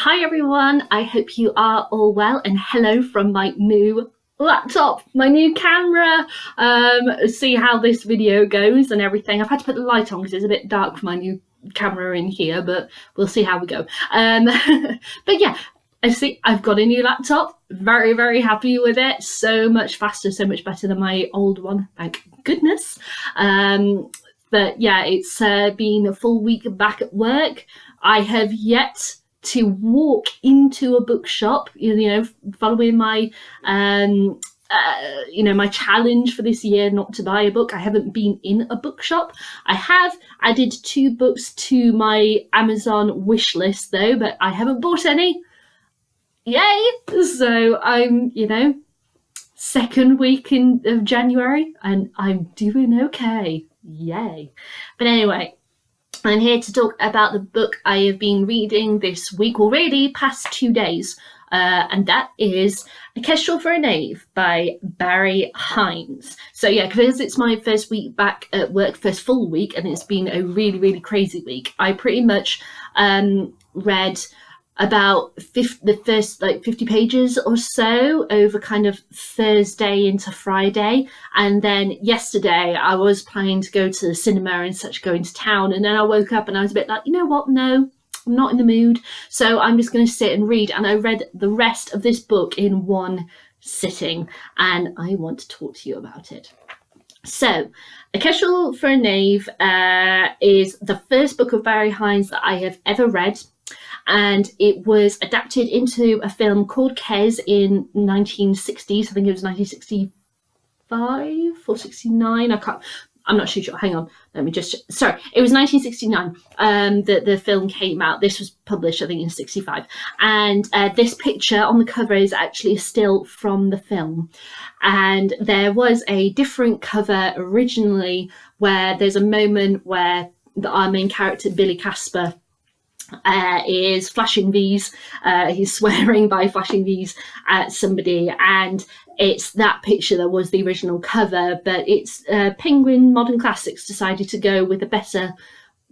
Hi everyone, I hope you are all well, and hello from my new laptop, my new camera. See how this video goes and everything. I've had to put the light on because it's a bit dark for my new camera in here, but we'll see how we go. But yeah, I see I've got a new laptop. Very, very happy with it. So much faster, so much better than my old one, thank goodness. But yeah, it's been a full week back at work. I have yet to walk into a bookshop, following my my challenge for this year not to buy a book. I haven't been in a bookshop. I have added 2 books to my Amazon wish list though, but I haven't bought any. Yay! So I'm, second week of January and I'm doing okay. Yay. But anyway, I'm here to talk about the book I have been reading this week, or really past 2 days, and that is A Kestral For, Knave by Barry Hines. So yeah, because it's my first week back at work, first full week, and it's been a really, really crazy week. I pretty much read about the first 50 pages or so over kind of Thursday into Friday, and then yesterday I was planning to go to the cinema and such, go into town, and then I woke up and I was a bit like, you know what, no, I'm not in the mood, so I'm just going to sit and read. And I read the rest of this book in one sitting, and I want to talk to you about it. So, A Kestral For, Knave is the first book of Barry Hines that I have ever read. And it was adapted into a film called Kes in 1960s. I think it was 1965 or 69. I'm not sure. Hang on. Let me just. Sorry, it was 1969. The film came out. This was published, I think, in 65. And this picture on the cover is actually a still from the film. And there was a different cover originally where there's a moment where our main character, Billy Casper, is flashing V's. He's swearing by flashing V's at somebody, and it's that picture that was the original cover, but it's Penguin Modern Classics decided to go with a better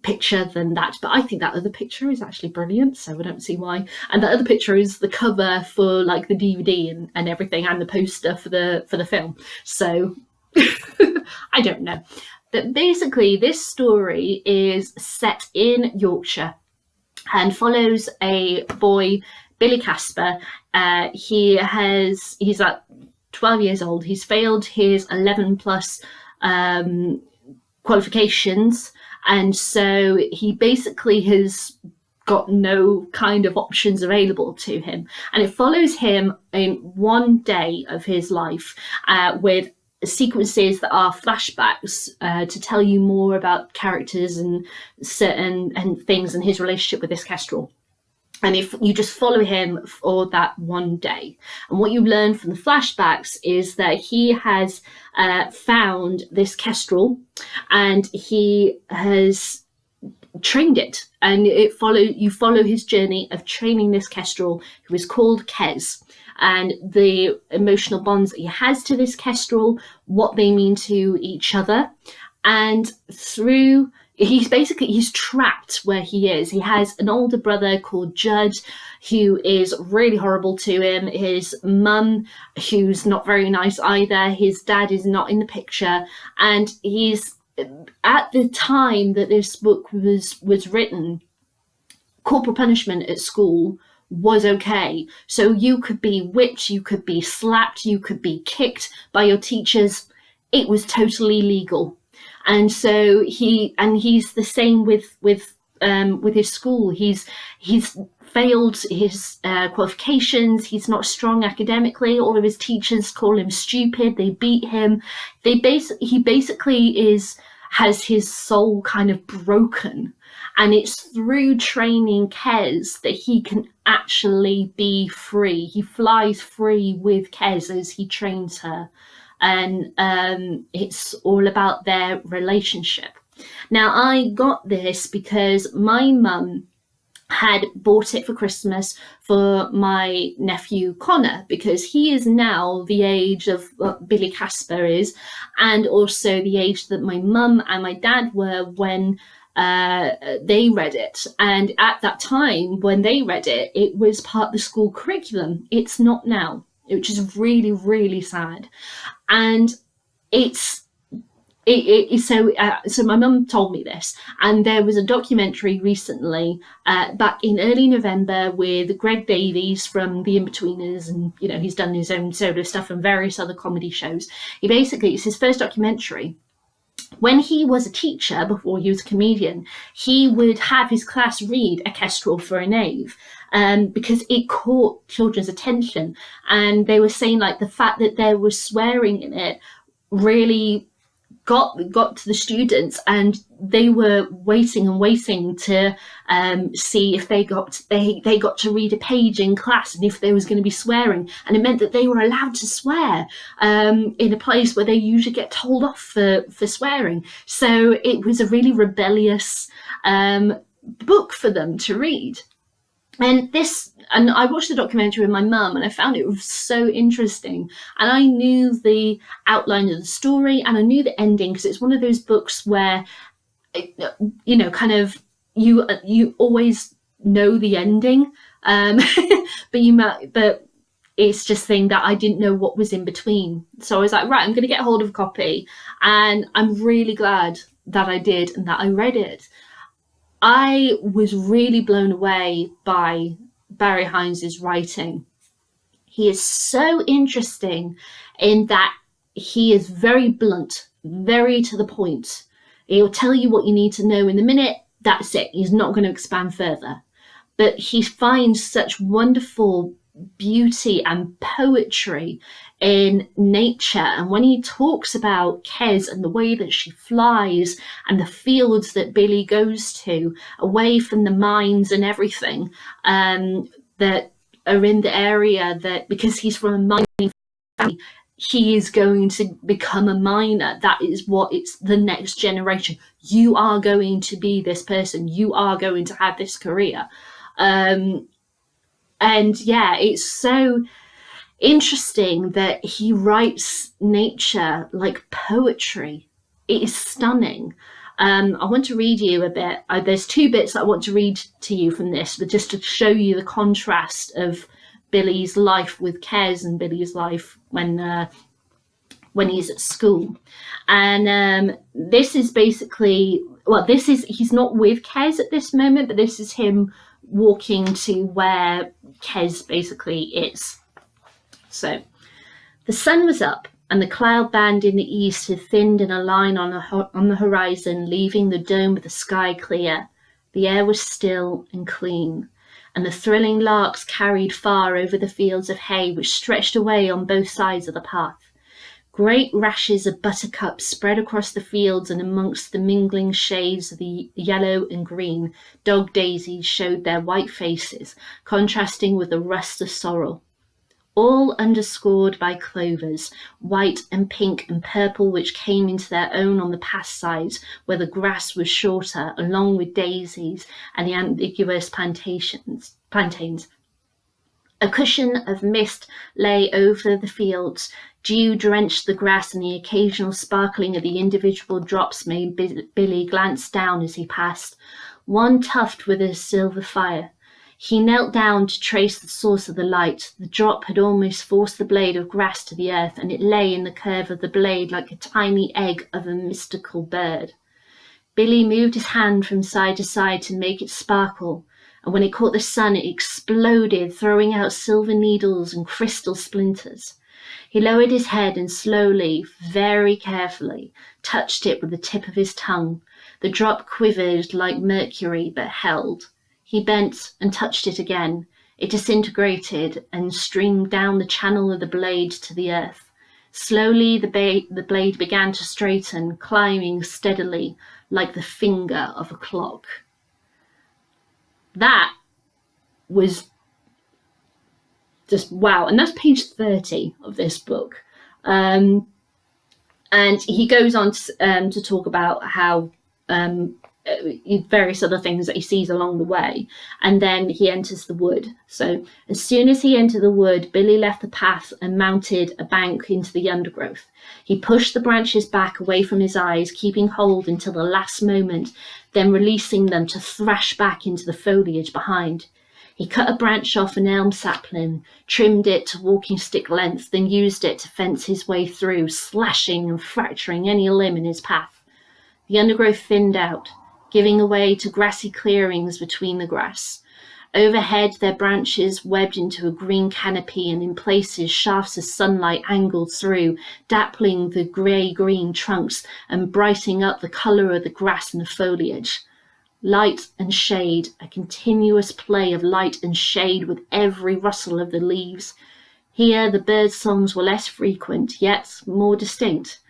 picture than that. But I think that other picture is actually brilliant, so I don't see why. And that other picture is the cover for like the DVD and everything, and the poster for the film. So I don't know. But basically this story is set in Yorkshire and follows a boy, Billy Casper. He's like 12 years old. He's failed his 11 plus qualifications, and so he basically has got no kind of options available to him. And it follows him in one day of his life with sequences that are flashbacks to tell you more about characters and certain things and his relationship with this kestrel. And if you just follow him for that one day, and what you learn from the flashbacks is that he has found this kestrel and he has trained it, and you follow his journey of training this kestrel, who is called Kes, and the emotional bonds that he has to this kestrel, what they mean to each other. And he's trapped where he is. He has an older brother called Judd who is really horrible to him, his mum who's not very nice either, his dad is not in the picture, and he's, at the time that this book was written, corporal punishment at school was okay. So you could be whipped, you could be slapped, you could be kicked by your teachers. It was totally legal. And so he's the same with his school. He's failed his qualifications. He's not strong academically. All of his teachers call him stupid. They beat him. He basically has his soul kind of broken. And it's through training Kes that he can actually be free. He flies free with Kes as he trains her. And it's all about their relationship. Now, I got this because my mum had bought it for Christmas for my nephew Connor, because he is now the age of what Billy Casper is, and also the age that my mum and my dad were when they read it. And at that time, when they read it, it was part of the school curriculum. It's not now, which is really, really sad. And so my mum told me this, and there was a documentary recently back in early November with Greg Davies from The Inbetweeners, and he's done his own solo stuff and various other comedy shows. It's his first documentary. When he was a teacher, before he was a comedian, he would have his class read A Kestral For a Knave, because it caught children's attention. And they were saying, like, the fact that there was swearing in it really got to the students, and they were waiting to see if they got to read a page in class, and if there was going to be swearing. And it meant that they were allowed to swear in a place where they usually get told off for swearing. So it was a really rebellious book for them to read. And I watched the documentary with my mum, and I found it was so interesting. And I knew the outline of the story, and I knew the ending, because it's one of those books where, kind of you always know the ending, but it's just thing that I didn't know what was in between. So I was like, right, I'm going to get hold of a copy, and I'm really glad that I did and that I read it. I was really blown away by Barry Hines' writing. He is so interesting in that he is very blunt, very to the point. He'll tell you what you need to know in the minute. That's it. He's not going to expand further. But he finds such wonderful beauty and poetry in nature. And when he talks about Kes and the way that she flies and the fields that Billy goes to, away from the mines and everything that are in the area, that because he's from a mining family, he is going to become a miner. That is what it's the next generation. You are going to be this person. You are going to have this career. And yeah, it's so interesting that he writes nature like poetry. It is stunning. I want to read you a bit. There's two bits that I want to read to you from this, but just to show you the contrast of Billy's life with Kes and Billy's life when he's at school. And this is basically, he's not with Kes at this moment, but this is him walking to where Kes basically is. So the sun was up, and the cloud band in the east had thinned in a line on the horizon, leaving the dome of the sky clear. The air was still and clean, and the thrilling larks carried far over the fields of hay which stretched away on both sides of the path. Great rashes of buttercups spread across the fields, and amongst the mingling shades of the yellow and green, dog daisies showed their white faces, contrasting with the rust of sorrel. All underscored by clovers, white and pink and purple, which came into their own on the path sides, where the grass was shorter, along with daisies and the ambiguous plantains. A cushion of mist lay over the fields. Dew drenched the grass, and the occasional sparkling of the individual drops made Billy glance down as he passed, one tuft with a silver fire. He knelt down to trace the source of the light. The drop had almost forced the blade of grass to the earth, and it lay in the curve of the blade like a tiny egg of a mystical bird. Billy moved his hand from side to side to make it sparkle, and when it caught the sun, it exploded, throwing out silver needles and crystal splinters. He lowered his head and slowly, very carefully, touched it with the tip of his tongue. The drop quivered like mercury, but held. He bent and touched it again. It disintegrated and streamed down the channel of the blade to the earth. Slowly the blade began to straighten, climbing steadily like the finger of a clock. That was just wow. And that's page 30 of this book. And he goes on to talk about how various other things that he sees along the way. And then he enters the wood. So as soon as he entered the wood, Billy left the path and mounted a bank into the undergrowth. He pushed the branches back away from his eyes, keeping hold until the last moment, then releasing them to thrash back into the foliage behind. He cut a branch off an elm sapling, trimmed it to walking stick length, then used it to fence his way through, slashing and fracturing any limb in his path. The undergrowth thinned out, giving way to grassy clearings between the grass. Overhead, their branches webbed into a green canopy, and in places shafts of sunlight angled through, dappling the grey-green trunks and brightening up the colour of the grass and the foliage. Light and shade, a continuous play of light and shade with every rustle of the leaves. Here the bird songs were less frequent, yet more distinct.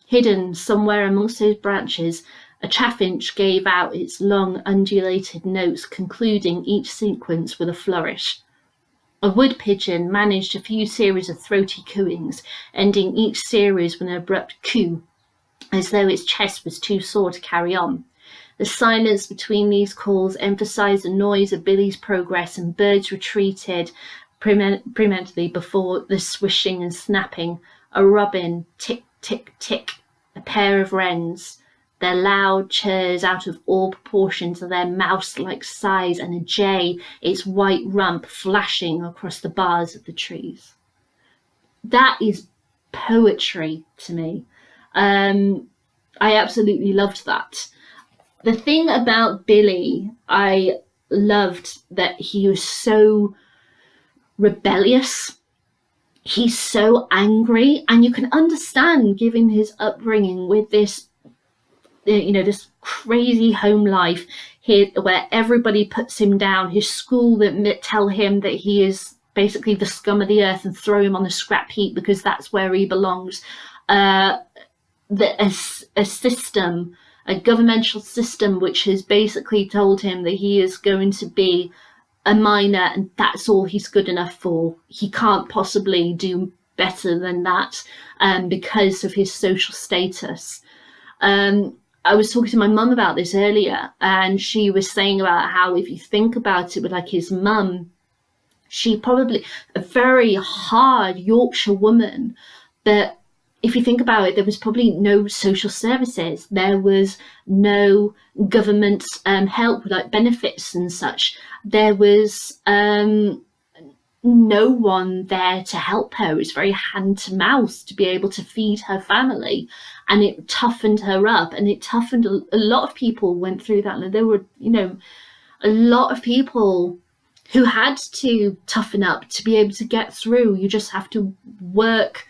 Hidden somewhere amongst those branches, a chaffinch gave out its long undulated notes, concluding each sequence with a flourish. A wood pigeon managed a few series of throaty cooings, ending each series with an abrupt coo, as though its chest was too sore to carry on. The silence between these calls emphasized the noise of Billy's progress, and birds retreated preemptively before the swishing and snapping. A robin, tick, tick, tick, a pair of wrens, their loud chirrs out of all proportion to their mouse-like size, and a jay, its white rump flashing across the bars of the trees. That is poetry to me. I absolutely loved that. The thing about Billy, I loved that he was so rebellious. He's so angry, and you can understand, given his upbringing with this, this crazy home life here where everybody puts him down, his school that tell him that he is basically the scum of the earth and throw him on the scrap heap because that's where he belongs. A system, a governmental system, which has basically told him that he is going to be a miner and that's all he's good enough for. He can't possibly do better than that because of his social status. I was talking to my mum about this earlier, and she was saying about how, if you think about it, with like his mum, she probably a very hard Yorkshire woman, but if you think about it, there was probably no social services. There was no government help, like benefits and such. There was no one there to help her. It was very hand to mouth to be able to feed her family, and it toughened her up, and it toughened a lot of people went through that. And there were, a lot of people who had to toughen up to be able to get through. You just have to work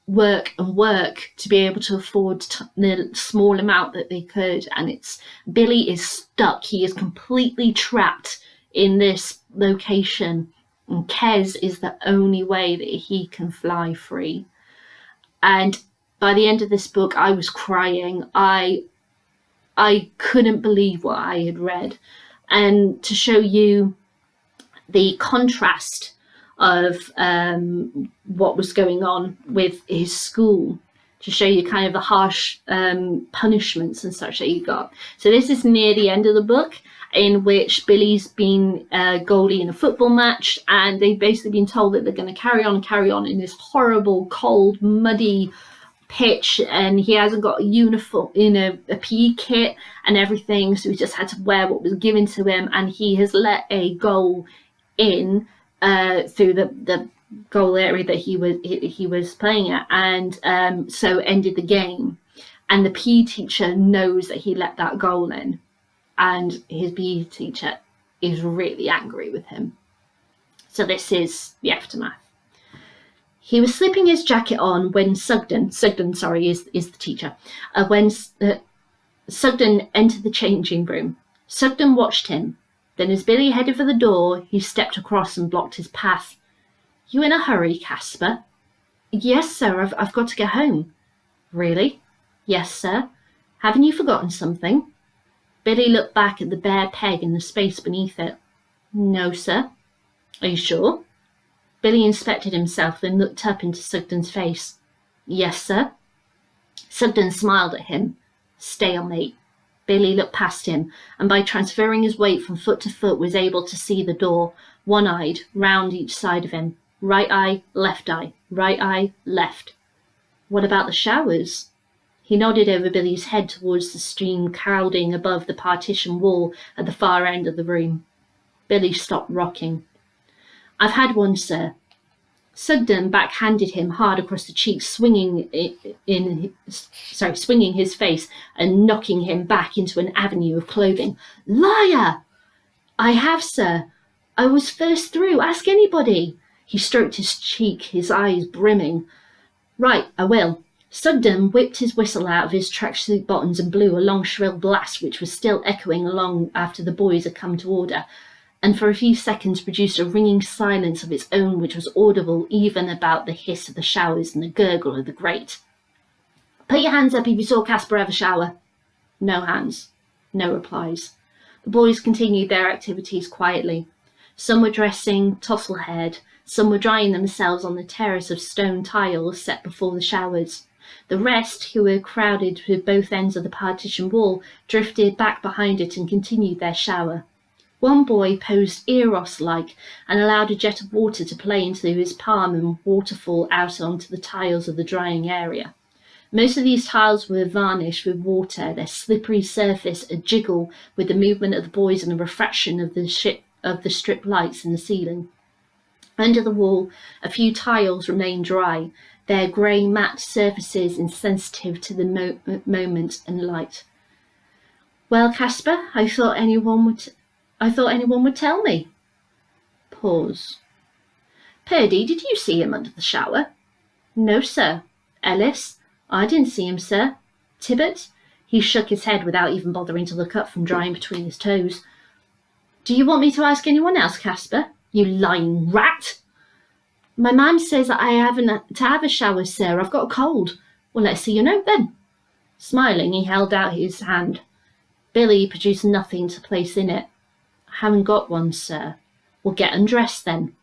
to be able to afford the small amount that they could. And Billy is stuck. He is completely trapped in this location, and Kes is the only way that he can fly free. And by the end of this book, I was crying. I couldn't believe what I had read. And to show you the contrast of what was going on with his school, to show you kind of the harsh punishments and such that he got. So this is near the end of the book, in which Billy's been a goalie in a football match, and they've basically been told that they're going to carry on in this horrible, cold, muddy pitch, and he hasn't got a uniform, a PE kit and everything, so he just had to wear what was given to him, and he has let a goal in through the goal area that he was playing at, and so ended the game. And the PE teacher knows that he let that goal in, and his PE teacher is really angry with him. So this is the aftermath. He was slipping his jacket on when Sugden is the teacher, when Sugden entered the changing room. Sugden watched him. Then as Billy headed for the door, he stepped across and blocked his path. You in a hurry, Casper? Yes, sir, I've got to get home. Really? Yes, sir. Haven't you forgotten something? Billy looked back at the bare peg and the space beneath it. No, sir. Are you sure? Billy inspected himself, then looked up into Sugden's face. Yes, sir. Sugden smiled at him. Stalemate. Billy looked past him, and by transferring his weight from foot to foot was able to see the door, one-eyed, round each side of him. Right eye, left eye, right eye, left. What about the showers? He nodded over Billy's head towards the stream crowding above the partition wall at the far end of the room. Billy stopped rocking. I've had one, sir. Sugden backhanded him hard across the cheek, swinging his face and knocking him back into an avenue of clothing. Liar! I have, sir. I was first through. Ask anybody. He stroked his cheek, his eyes brimming. Right, I will. Sugden whipped his whistle out of his tracksuit buttons and blew a long shrill blast which was still echoing along after the boys had come to order, and for a few seconds produced a ringing silence of its own which was audible even about the hiss of the showers and the gurgle of the grate. Put your hands up if you saw Casper have a shower. No hands. No replies. The boys continued their activities quietly. Some were dressing, tousled-haired. Some were drying themselves on the terrace of stone tiles set before the showers. The rest, who were crowded to both ends of the partition wall, drifted back behind it and continued their shower. One boy posed Eros-like and allowed a jet of water to play into his palm and waterfall out onto the tiles of the drying area. Most of these tiles were varnished with water, their slippery surface a jiggle with the movement of the boys and the refraction of the strip lights in the ceiling. Under the wall, a few tiles remained dry, their grey matte surfaces insensitive to the moment and light. Well, Casper, I thought anyone would tell me. Pause. Purdy, did you see him under the shower? No, sir. Ellis? I didn't see him, sir. Tibbet? He shook his head without even bothering to look up from drying between his toes. Do you want me to ask anyone else, Casper? You lying rat! My mam says that I haven't to have a shower, sir. I've got a cold. Well, let's see your note then. Smiling, he held out his hand. Billy produced nothing to place in it. I haven't got one, sir. Well, get undressed then.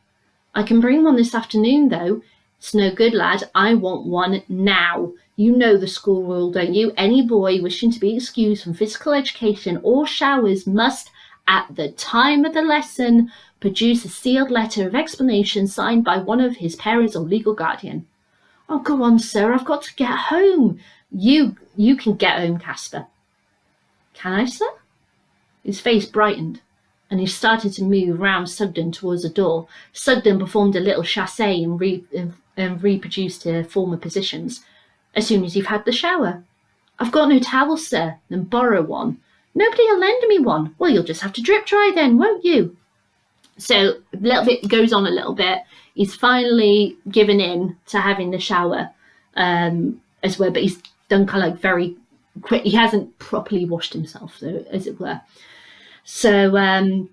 I can bring one this afternoon, though. It's no good, lad. I want one now. You know the school rule, don't you? Any boy wishing to be excused from physical education or showers must, at the time of the lesson, produce a sealed letter of explanation signed by one of his parents or legal guardian. Oh, go on, sir. I've got to get home. You can get home, Casper. Can I, sir? His face brightened, and he started to move round Sugden towards the door. Sugden performed a little chasse and reproduced her former positions. As soon as you've had the shower. I've got no towel, sir. Then borrow one. Nobody'll lend me one. Well, you'll just have to drip dry then, won't you? So a little bit goes on a little bit. He's finally given in to having the shower as well, but he's done kind of like very quick. He hasn't properly washed himself, though, as it were. So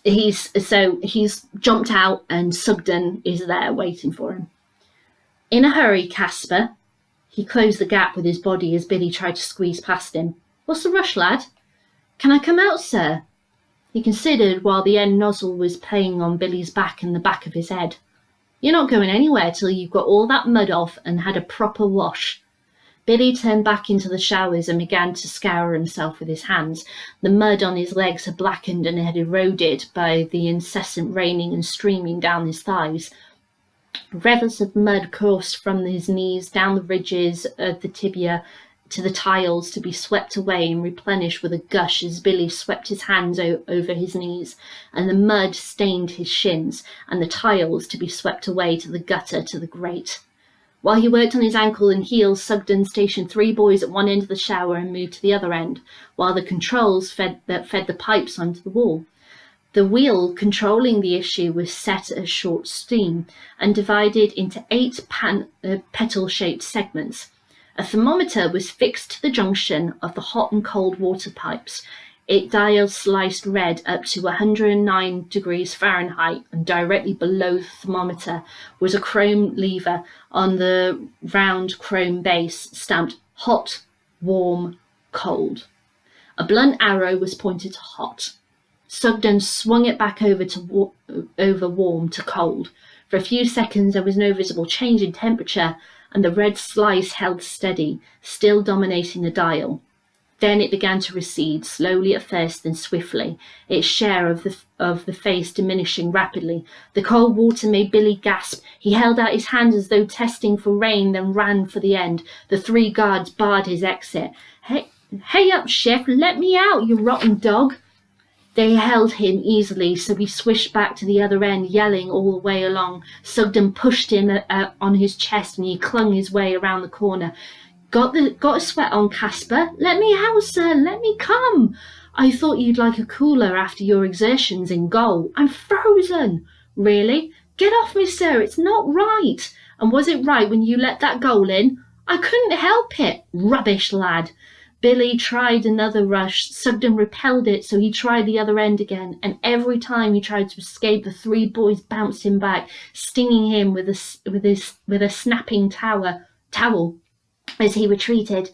he's jumped out, and Sugden is there waiting for him. In a hurry, Casper. He closed the gap with his body as Billy tried to squeeze past him. What's the rush, lad? Can I come out, sir? He considered while the end nozzle was playing on Billy's back and the back of his head. You're not going anywhere till you've got all that mud off and had a proper wash. Billy turned back into the showers and began to scour himself with his hands. The mud on his legs had blackened and had eroded by the incessant raining and streaming down his thighs. Rivers of mud coursed from his knees down the ridges of the tibia to the tiles to be swept away and replenished with a gush as Billy swept his hands over his knees, and the mud stained his shins, and the tiles to be swept away to the gutter to the grate. While he worked on his ankle and heels, Sugden stationed 3 boys at one end of the shower and moved to the other end, while the controls fed the pipes onto the wall. The wheel controlling the issue was set at a short steam and divided into 8 petal-shaped segments. A thermometer was fixed to the junction of the hot and cold water pipes. It dial sliced red up to 109 degrees Fahrenheit, and directly below the thermometer was a chrome lever on the round chrome base stamped hot, warm, cold. A blunt arrow was pointed to hot. Sugden swung it back over warm to cold. For a few seconds there was no visible change in temperature, and the red slice held steady, still dominating the dial. Then it began to recede, slowly at first, then swiftly, its share of the face diminishing rapidly. The cold water made Billy gasp. He held out his hand as though testing for rain, then ran for the end. The 3 guards barred his exit. Hey up, Chef, let me out, you rotten dog. They held him easily, so he swished back to the other end, yelling all the way along. Sugden pushed him on his chest, and he clung his way around the corner. Got a sweat on, Casper? Let me out, sir. Let me come. I thought you'd like a cooler after your exertions in goal. I'm frozen. Really? Get off me, sir. It's not right. And was it right when you let that goal in? I couldn't help it. Rubbish, lad. Billy tried another rush. Sugden repelled it, so he tried the other end again, and every time he tried to escape, the 3 boys bounced him back, stinging him with a snapping towel as he retreated.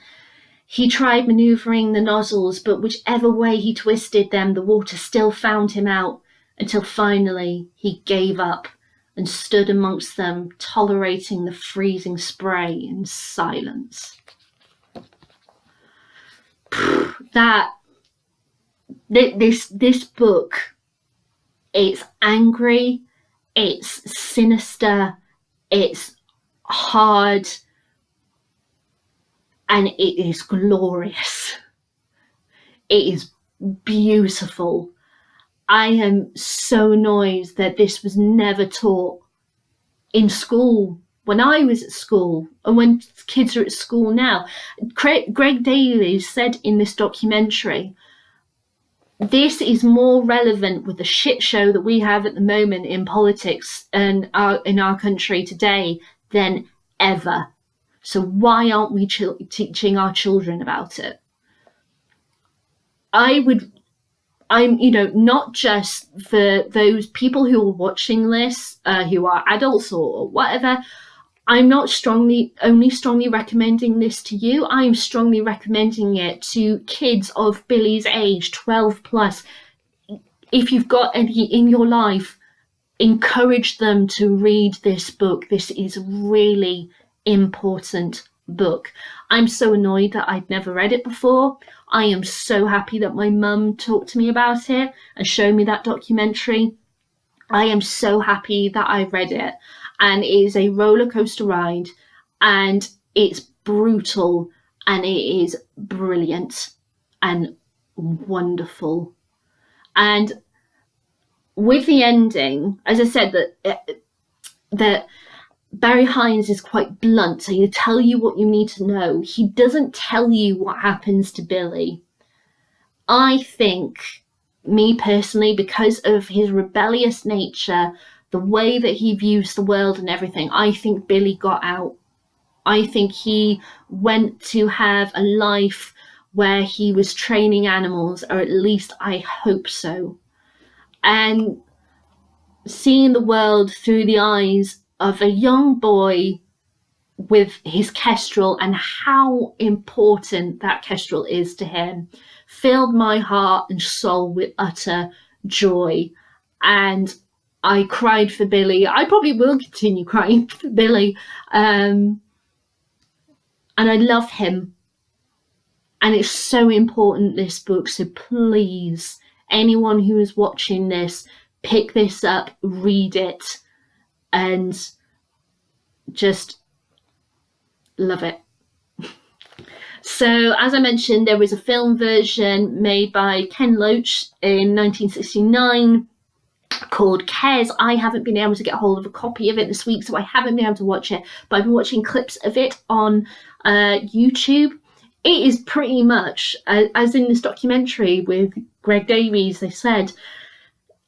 He tried manoeuvring the nozzles, but whichever way he twisted them, the water still found him out, until finally he gave up and stood amongst them, tolerating the freezing spray in silence. This book, it's angry, it's sinister, it's hard, and it is glorious. It is beautiful. I am so annoyed that this was never taught in school when I was at school, and when kids are at school now. Greg Davies said in this documentary, this is more relevant with the shit show that we have at the moment in politics and in our country today than ever. So why aren't we teaching our children about it? I'm, not just for those people who are watching this, who are adults or whatever. I'm not only strongly recommending this to you. I'm strongly recommending it to kids of Billy's age, 12 plus. If you've got any in your life, encourage them to read this book. This is a really important book. I'm so annoyed that I'd never read it before. I am so happy that my mum talked to me about it and showed me that documentary. I am so happy that I read it. And it is a roller coaster ride, and it's brutal, and it is brilliant and wonderful. And with the ending, as I said, that Barry Hines is quite blunt, so he'll tell you what you need to know. He doesn't tell you what happens to Billy. I think, me personally, because of his rebellious nature, the way that he views the world and everything, I think Billy got out. I think he went to have a life where he was training animals, or at least I hope so. And seeing the world through the eyes of a young boy with his kestrel and how important that kestrel is to him filled my heart and soul with utter joy. And I cried for Billy. I probably will continue crying for Billy. And I love him. And it's so important, this book. So please, anyone who is watching this, pick this up, read it, and just love it. So, as I mentioned, there was a film version made by Ken Loach in 1969 called Kes. I haven't been able to get hold of a copy of it this week, so I haven't been able to watch it, but I've been watching clips of it on YouTube. It is pretty much, as in this documentary with Greg Davies, they said,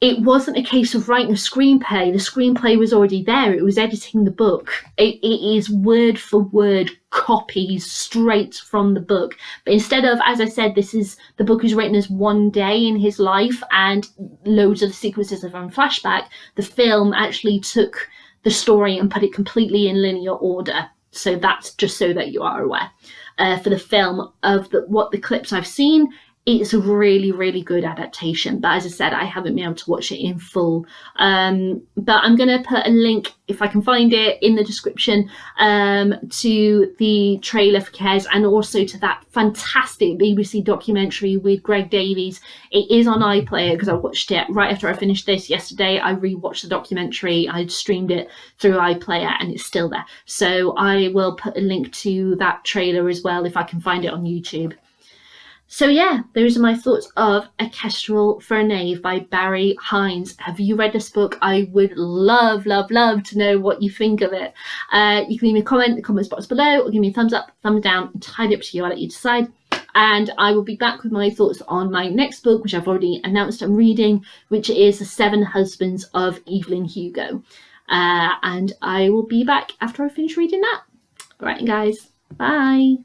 it wasn't a case of writing a screenplay. The screenplay was already there. It was editing the book. It is word for word copies straight from the book. But instead of, as I said, the book is written as one day in his life and loads of the sequences are on flashback, the film actually took the story and put it completely in linear order. So that's just so that you are aware. For the film, what the clips I've seen, it's a really, really good adaptation. But as I said, I haven't been able to watch it in full. But I'm going to put a link, if I can find it, in the description to the trailer for Kes, and also to that fantastic BBC documentary with Greg Davies. It is on iPlayer because I watched it right after I finished this yesterday. I rewatched the documentary. I streamed it through iPlayer and it's still there. So I will put a link to that trailer as well if I can find it on YouTube. So yeah, those are my thoughts of A Kestral For Knave by Barry Hines. Have you read this book? I would love, love, love to know what you think of it. You can leave me a comment in the comments box below, or give me a thumbs up, thumbs down, entirely up to you. I'll let you decide. And I will be back with my thoughts on my next book, which I've already announced I'm reading, which is The 7 Husbands of Evelyn Hugo. And I will be back after I finish reading that. All right, guys. Bye.